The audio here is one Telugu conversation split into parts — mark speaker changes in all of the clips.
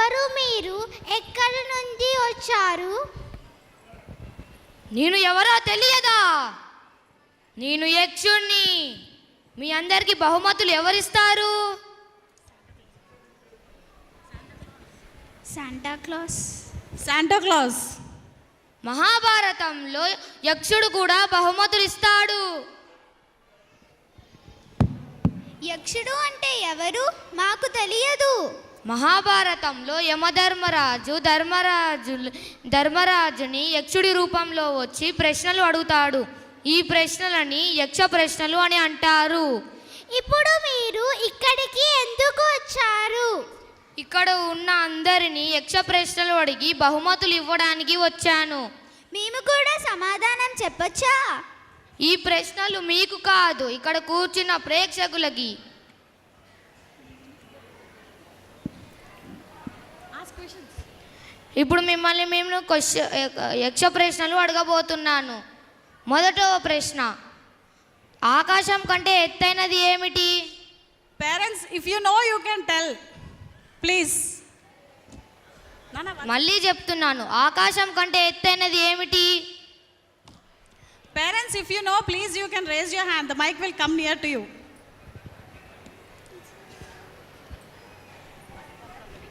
Speaker 1: ఎవరు మీరు? ఎక్కడి నుండి వచ్చారు?
Speaker 2: నేను ఎవరో తెలియదా? నేను యక్షుణ్ణి. మీ అందరికి బహుమతులు ఎవరిస్తారు?
Speaker 1: Santa Claus.
Speaker 2: మహాభారతంలో యక్షుడు కూడా బహుమతులు ఇస్తాడు.
Speaker 1: యక్షుడు అంటే ఎవరు? మాకు తెలియదు.
Speaker 2: మహాభారతంలో యమధర్మరాజు ధర్మరాజుని యక్షుడి రూపంలో వచ్చి ప్రశ్నలు అడుగుతాడు. ఈ ప్రశ్నలని యక్ష ప్రశ్నలు అని అంటారు.
Speaker 1: ఇప్పుడు మీరు ఇక్కడికి ఎందుకు వచ్చారు?
Speaker 2: ఇక్కడ ఉన్న అందరినీ యక్ష ప్రశ్నలు అడిగి బహుమతులు ఇవ్వడానికి వచ్చాను.
Speaker 1: మేము కూడా సమాధానం చెప్పొచ్చా?
Speaker 2: ఈ ప్రశ్నలు మీకు కాదు, ఇక్కడ కూర్చున్న ప్రేక్షకులకి. ఇప్పుడు మిమ్మల్ని మేము యక్ష ప్రశ్నలు అడగబోతున్నాను. మొదటవ ప్రశ్న, ఆకాశం కంటే ఎత్తైనది ఏమిటి?
Speaker 3: Parents, if you know you can tell please.
Speaker 2: మళ్ళీ చెప్తున్నాను, ఆకాశం కంటే ఎత్తైనది ఏమిటి?
Speaker 3: Parents, if you know, please you can raise your hand. The mic will come near to you.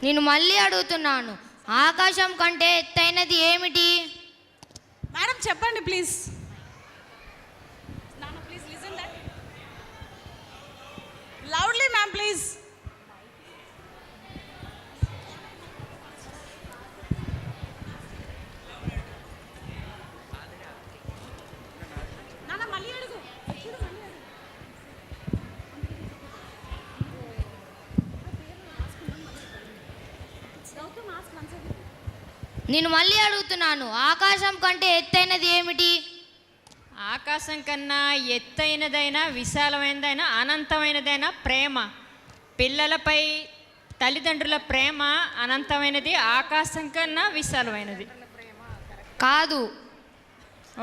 Speaker 2: నేను మళ్ళీ అడుగుతున్నాను, ఆకాశం కంటే ఎత్తైనది ఏమిటి?
Speaker 3: మేడం చెప్పండి ప్లీజ్. నాన్న please listen that. Loudly ma'am please.
Speaker 2: నేను మళ్ళీ అడుగుతున్నాను, ఆకాశం కంటే ఎత్తైనది ఏమిటి?
Speaker 4: ఆకాశం కన్నా ఎత్తైనదైనా, విశాలమైనదైనా, అనంతమైనదైనా ప్రేమ. పిల్లలపై తల్లిదండ్రుల ప్రేమ అనంతమైనది, ఆకాశం కన్నా విశాలమైనది.
Speaker 2: కాదు.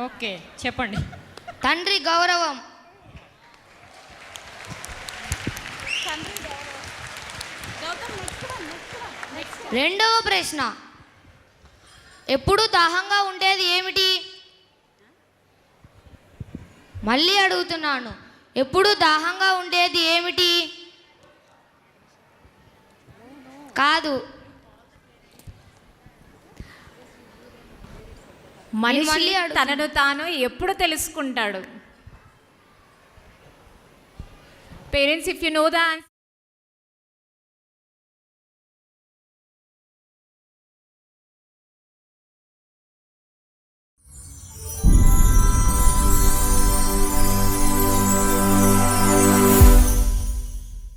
Speaker 4: ఓకే చెప్పండి.
Speaker 2: తండ్రి గౌరవం. రెండవ ప్రశ్న, ఎప్పుడు దాహంగా ఉండేది ఏమిటి? మళ్ళీ అడుగుతున్నాను, ఎప్పుడు దాహంగా ఉండేది ఏమిటి? కాదు.
Speaker 5: మనిషి తనను తాను ఎప్పుడు తెలుసుకుంటాడు? Parents, if you know the answer